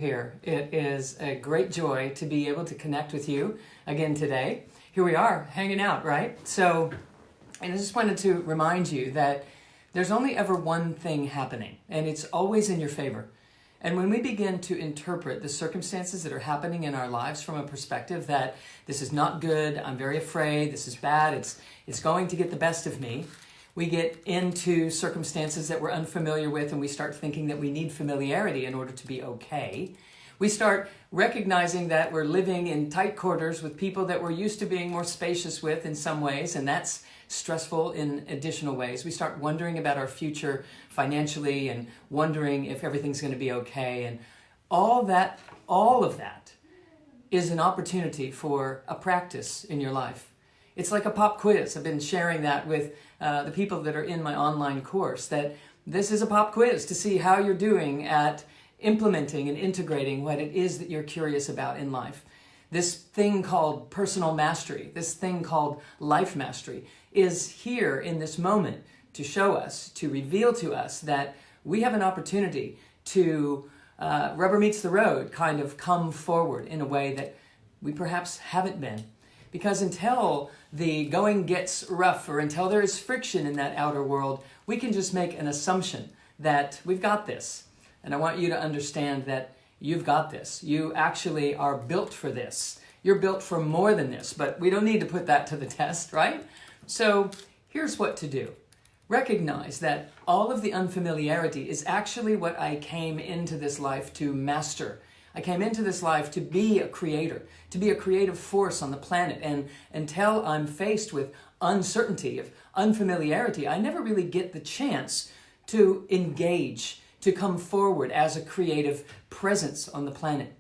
Here. It is a great joy to be able to connect with you again today. Here we are, hanging out, right? And I just wanted to remind you that there's only ever one thing happening, and it's always in your favor. And when we begin to interpret the circumstances that are happening in our lives from a perspective that this is not good, I'm very afraid, this is bad, it's going to get the best of me, we get into circumstances that we're unfamiliar with, and we start thinking that we need familiarity in order to be okay. We start recognizing that we're living in tight quarters with people that we're used to being more spacious with in some ways, and that's stressful in additional ways. We start wondering about our future financially and wondering if everything's going to be okay. And all of that is an opportunity for a practice in your life. It's like a pop quiz. I've been sharing that with the people that are in my online course, that this is a pop quiz to see how you're doing at implementing and integrating what it is that you're curious about in life. This thing called personal mastery, this thing called life mastery, is here in this moment to show us, to reveal to us that we have an opportunity to rubber meets the road, kind of come forward in a way that we perhaps haven't been. Because until the going gets rough, or until there is friction in that outer world, we can just make an assumption that we've got this. And I want you to understand that you've got this. You actually are built for this. You're built for more than this, but we don't need to put that to the test, right? So here's what to do. Recognize that all of the unfamiliarity is actually what I came into this life to master. I came into this life to be a creator, to be a creative force on the planet. And until I'm faced with uncertainty, of unfamiliarity, I never really get the chance to engage, to come forward as a creative presence on the planet.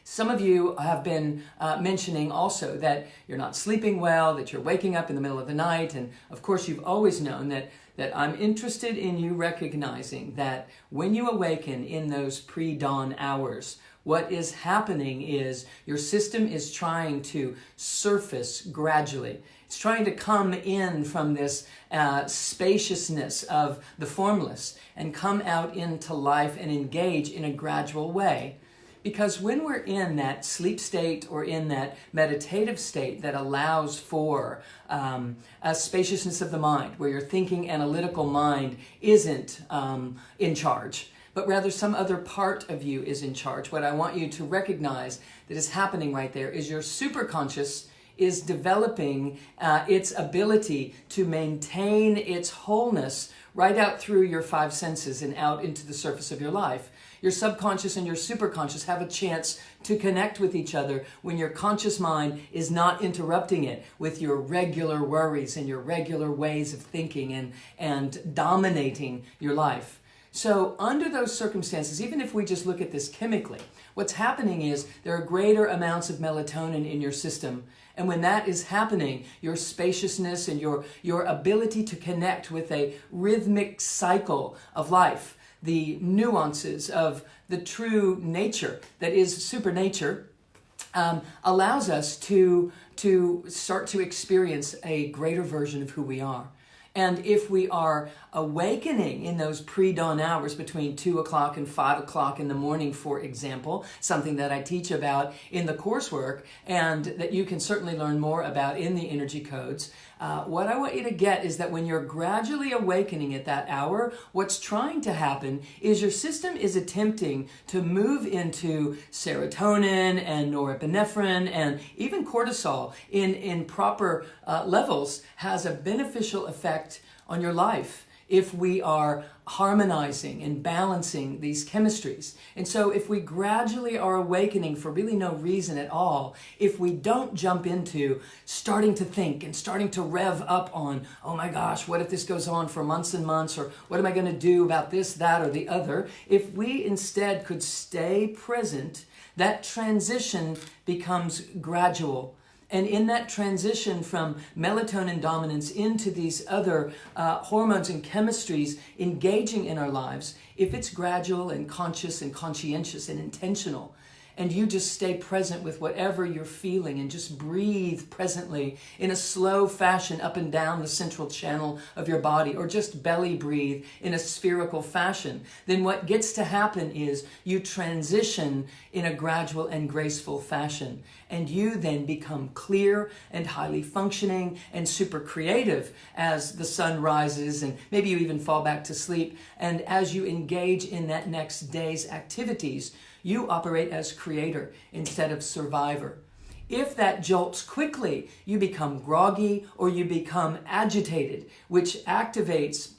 Some of you have been mentioning also that you're not sleeping well, that you're waking up in the middle of the night. And of course, you've always known that I'm interested in you recognizing that when you awaken in those pre-dawn hours, what is happening is your system is trying to surface gradually. It's trying to come in from this spaciousness of the formless and come out into life and engage in a gradual way. Because when we're in that sleep state or in that meditative state that allows for a spaciousness of the mind, where your thinking analytical mind isn't in charge, but rather some other part of you is in charge, what I want you to recognize that is happening right there is your superconscious is developing its ability to maintain its wholeness right out through your five senses and out into the surface of your life. Your subconscious and your superconscious have a chance to connect with each other when your conscious mind is not interrupting it with your regular worries and your regular ways of thinking and dominating your life. So under those circumstances, even if we just look at this chemically, what's happening is there are greater amounts of melatonin in your system. And when that is happening, your spaciousness and your ability to connect with a rhythmic cycle of life, the nuances of the true nature that is supernature, allows us to start to experience a greater version of who we are. And if we are awakening in those pre-dawn hours between 2 o'clock and 5 o'clock in the morning, for example, something that I teach about in the coursework and that you can certainly learn more about in the energy codes, what I want you to get is that when you're gradually awakening at that hour, what's trying to happen is your system is attempting to move into serotonin and norepinephrine and even cortisol in proper levels has a beneficial effect on your life if we are harmonizing and balancing these chemistries. And so if we gradually are awakening for really no reason at all, if we don't jump into starting to think and starting to rev up on, oh my gosh, what if this goes on for months and months, or what am I going to do about this, that, or the other, if we instead could stay present, that transition becomes gradual. And in that transition from melatonin dominance into these other hormones and chemistries engaging in our lives, if it's gradual and conscious and conscientious and intentional, and you just stay present with whatever you're feeling and just breathe presently in a slow fashion up and down the central channel of your body, or just belly breathe in a spherical fashion, then what gets to happen is you transition in a gradual and graceful fashion, and you then become clear and highly functioning and super creative as the sun rises, and maybe you even fall back to sleep. And as you engage in that next day's activities, you operate as creator instead of survivor. If that jolts quickly, you become groggy or you become agitated, which activates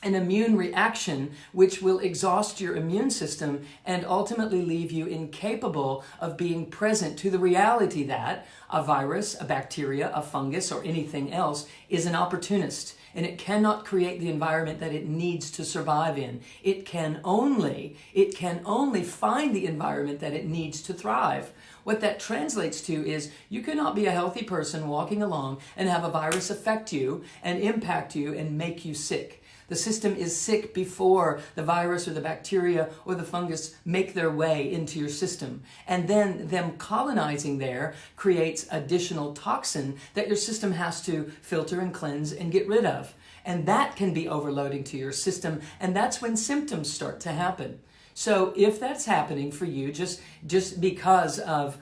an immune reaction which will exhaust your immune system and ultimately leave you incapable of being present to the reality that a virus, a bacteria, a fungus, or anything else is an opportunist, and it cannot create the environment that it needs to survive in. It can only find the environment that it needs to thrive. What that translates to is you cannot be a healthy person walking along and have a virus affect you and impact you and make you sick. The system is sick before the virus or the bacteria or the fungus make their way into your system. And then them colonizing there creates additional toxin that your system has to filter and cleanse and get rid of. And that can be overloading to your system, and that's when symptoms start to happen. So if that's happening for you just because of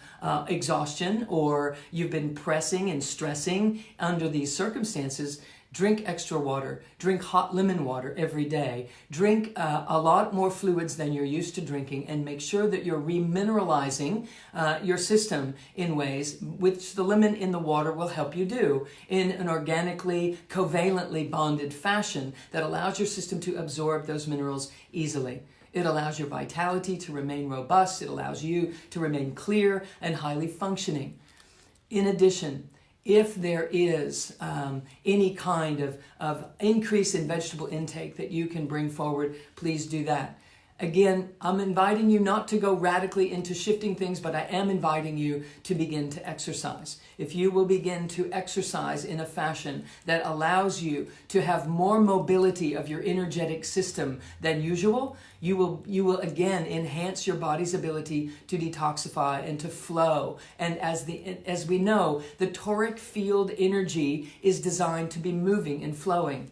exhaustion, or you've been pressing and stressing under these circumstances, drink extra water, drink hot lemon water every day, drink a lot more fluids than you're used to drinking, and make sure that you're remineralizing your system in ways which the lemon in the water will help you do in an organically, covalently bonded fashion that allows your system to absorb those minerals easily. It allows your vitality to remain robust. It allows you to remain clear and highly functioning. In addition, if there is any kind of increase in vegetable intake that you can bring forward, please do that. Again, I'm inviting you not to go radically into shifting things, but I am inviting you to begin to exercise. If you will begin to exercise in a fashion that allows you to have more mobility of your energetic system than usual, you will again enhance your body's ability to detoxify and to flow. And as we know, the toric field energy is designed to be moving and flowing.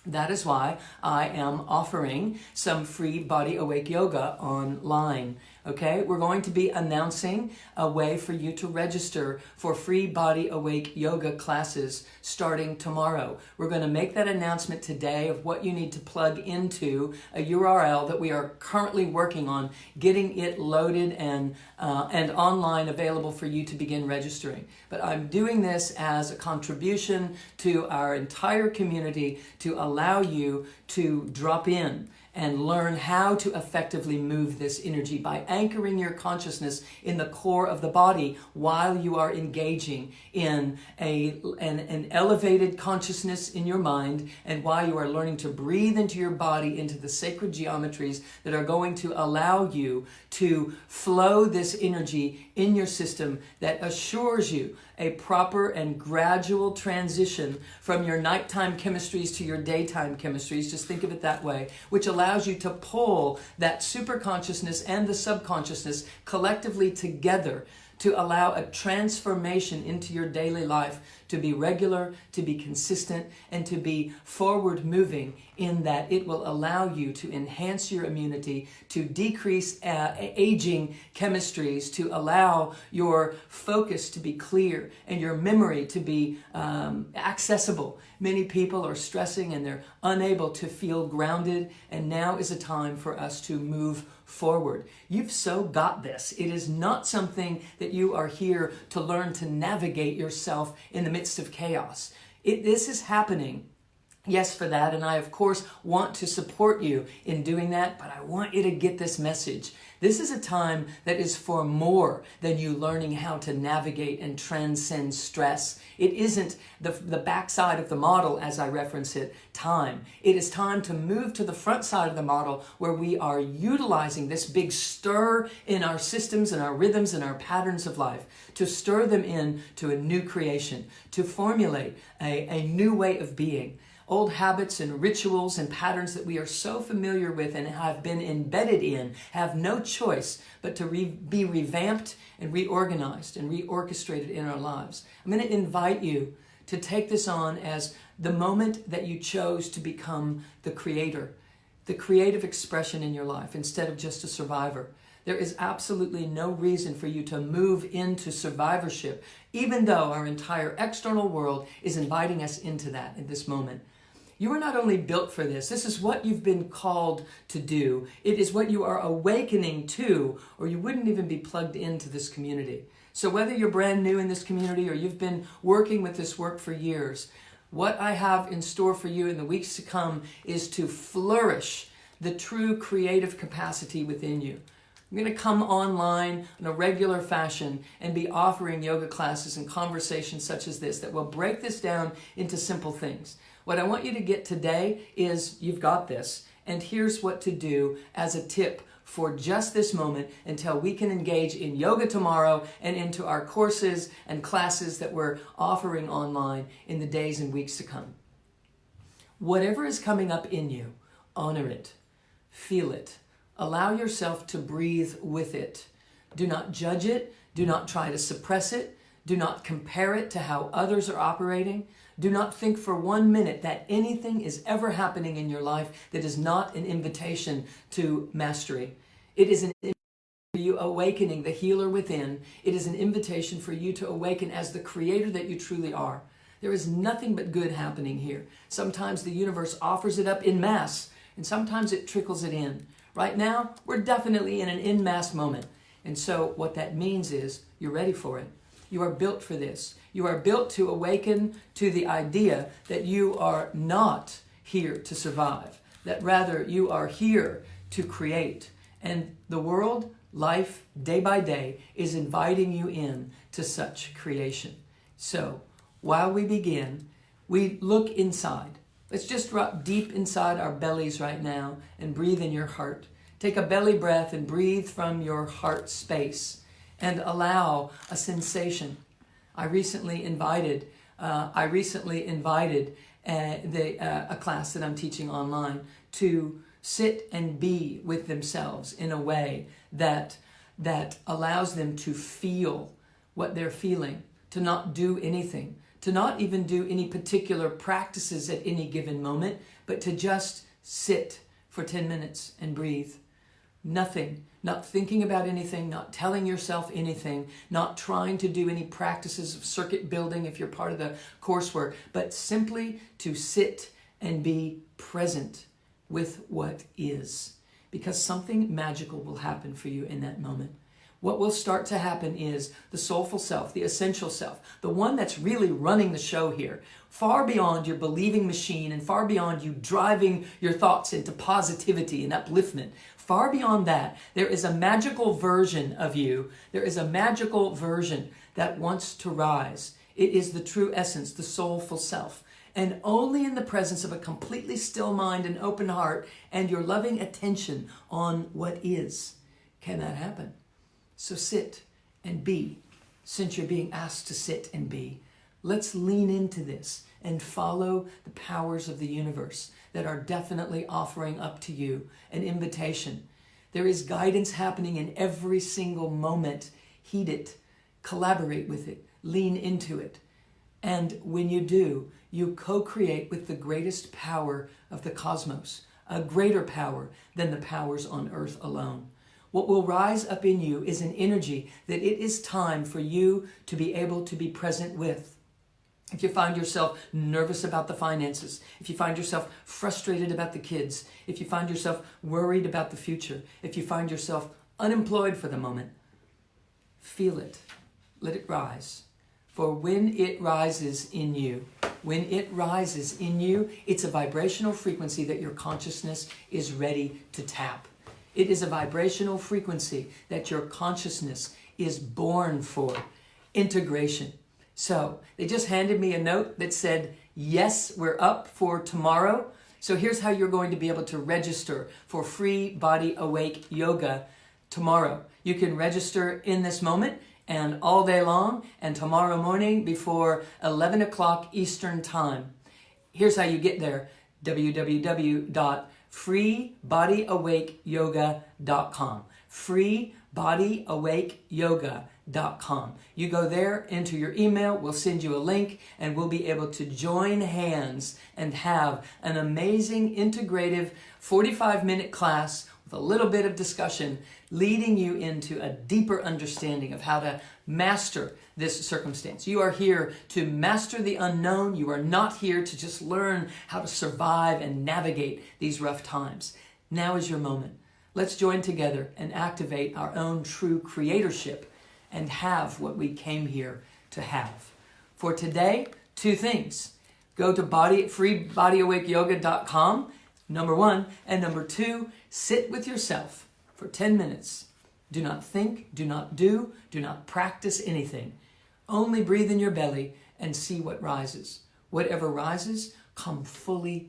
That is why I am offering some free Body Awake Yoga online. Okay, we're going to be announcing a way for you to register for free Body Awake Yoga classes starting tomorrow. We're going to make that announcement today of what you need to plug into a URL that we are currently working on, getting it loaded and online available for you to begin registering. But I'm doing this as a contribution to our entire community to allow you to drop in and learn how to effectively move this energy by anchoring your consciousness in the core of the body while you are engaging in an elevated consciousness in your mind, and while you are learning to breathe into your body, into the sacred geometries that are going to allow you to flow this energy in your system that assures you a proper and gradual transition from your nighttime chemistries to your daytime chemistries, just think of it that way, which allows you to pull that superconsciousness and the subconsciousness collectively together to allow a transformation into your daily life to be regular, to be consistent, and to be forward moving, in that it will allow you to enhance your immunity, to decrease aging chemistries, to allow your focus to be clear and your memory to be accessible. Many people are stressing and they're unable to feel grounded, and now is a time for us to move forward. You've so got this. It is not something that you are here to learn to navigate yourself in the midst of chaos. This is happening. Yes, for that, and I, of course, want to support you in doing that, but I want you to get this message. This is a time that is for more than you learning how to navigate and transcend stress. It isn't the backside of the model, as I reference it, time. It is time to move to the front side of the model, where we are utilizing this big stir in our systems and our rhythms and our patterns of life, to stir them in to a new creation, to formulate a new way of being. old habits and rituals and patterns that we are so familiar with and have been embedded in have no choice but to be revamped and reorganized and reorchestrated in our lives. I'm going to invite you to take this on as the moment that you chose to become the creator, the creative expression in your life instead of just a survivor. There is absolutely no reason for you to move into survivorship, even though our entire external world is inviting us into that at this moment. You are not only built for this, this is what you've been called to do. It is what you are awakening to, or you wouldn't even be plugged into this community. So whether you're brand new in this community or you've been working with this work for years, what I have in store for you in the weeks to come is to flourish the true creative capacity within you. I'm going to come online in a regular fashion and be offering yoga classes and conversations such as this that will break this down into simple things. What I want you to get today is you've got this, and here's what to do as a tip for just this moment until we can engage in yoga tomorrow and into our courses and classes that we're offering online in the days and weeks to come. Whatever is coming up in you, honor it, feel it. Allow yourself to breathe with it. Do not judge it. Do not try to suppress it. Do not compare it to how others are operating. Do not think for 1 minute that anything is ever happening in your life that is not an invitation to mastery. It is an invitation for you awakening the healer within. It is an invitation for you to awaken as the creator that you truly are. There is nothing but good happening here. Sometimes the universe offers it up in mass, and sometimes it trickles it in. Right now, we're definitely in an en masse moment. And so what that means is you're ready for it. You are built for this. You are built to awaken to the idea that you are not here to survive, that rather you are here to create. And the world, life, day by day, is inviting you in to such creation. So while we begin, we look inside. Let's just drop deep inside our bellies right now and breathe in your heart. Take a belly breath and breathe from your heart space and allow a sensation. I recently invited a class that I'm teaching online to sit and be with themselves in a way that allows them to feel what they're feeling, to not do anything, to not even do any particular practices at any given moment, but to just sit for 10 minutes and breathe. Nothing, not thinking about anything, not telling yourself anything, not trying to do any practices of circuit building if you're part of the coursework, but simply to sit and be present with what is. Because something magical will happen for you in that moment. What will start to happen is the soulful self, the essential self, the one that's really running the show here, far beyond your believing machine and far beyond you driving your thoughts into positivity and upliftment. Far beyond that, there is a magical version of you. There is a magical version that wants to rise. It is the true essence, the soulful self. And only in the presence of a completely still mind and open heart and your loving attention on what is can that happen. So sit and be, since you're being asked to sit and be. Let's lean into this and follow the powers of the universe that are definitely offering up to you an invitation. There is guidance happening in every single moment. Heed it, collaborate with it, lean into it. And when you do, you co-create with the greatest power of the cosmos, a greater power than the powers on earth alone. What will rise up in you is an energy that it is time for you to be able to be present with. If you find yourself nervous about the finances, if you find yourself frustrated about the kids, if you find yourself worried about the future, if you find yourself unemployed for the moment, feel it. Let it rise. For when it rises in you, it's a vibrational frequency that your consciousness is ready to tap. It is a vibrational frequency that your consciousness is born for. Integration. So they just handed me a note that said, yes, we're up for tomorrow. So here's how you're going to be able to register for free Body Awake Yoga tomorrow. You can register in this moment and all day long and tomorrow morning before 11 o'clock Eastern Time. Here's how you get there: www.freebodyAwakeyoga.com. freebodyAwakeyoga.com. You go there, enter your email, we'll send you a link, and we'll be able to join hands and have an amazing integrative 45-minute class with a little bit of discussion, leading you into a deeper understanding of how to master this circumstance. You are here to master the unknown. You are not here to just learn how to survive and navigate these rough times. Now is your moment. Let's join together and activate our own true creatorship and have what we came here to have. For today, 2 things. Go to freebodyAwakeyoga.com, number 1, and number 2, sit with yourself for 10 minutes. Do not think, do not do not practice anything. Only breathe in your belly and see what rises. Whatever rises, come fully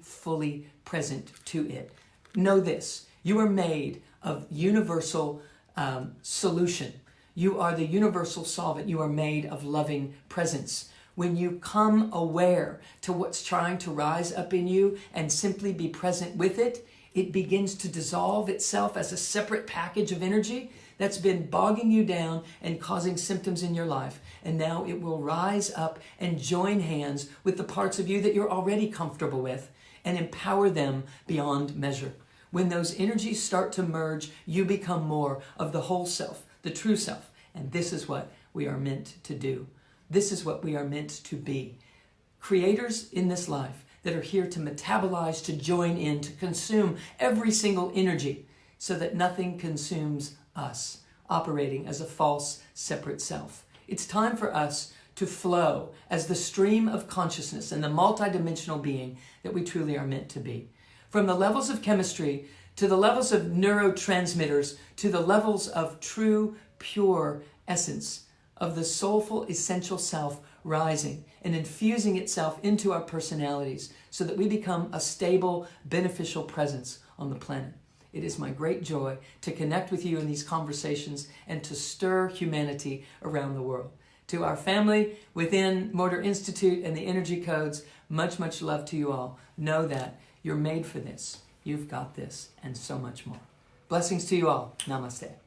present to it. Know this: you are made of universal solution. You are the universal solvent. You are made of loving presence. When you come aware to what's trying to rise up in you and simply be present with it, it begins to dissolve itself as a separate package of energy that's been bogging you down and causing symptoms in your life. And now it will rise up and join hands with the parts of you that you're already comfortable with and empower them beyond measure. When those energies start to merge, you become more of the whole self, the true self. And this is what we are meant to do. This is what we are meant to be. Creators in this life that are here to metabolize, to join in, to consume every single energy so that nothing consumes us, operating as a false, separate self. It's time for us to flow as the stream of consciousness and the multidimensional being that we truly are meant to be. From the levels of chemistry to the levels of neurotransmitters to the levels of true, pure essence of the soulful, essential self rising and infusing itself into our personalities so that we become a stable, beneficial presence on the planet. It is my great joy to connect with you in these conversations and to stir humanity around the world. To our family within Motor Institute and the Energy Codes, much love to you all. Know that you're made for this. You've got this and so much more. Blessings to you all. Namaste.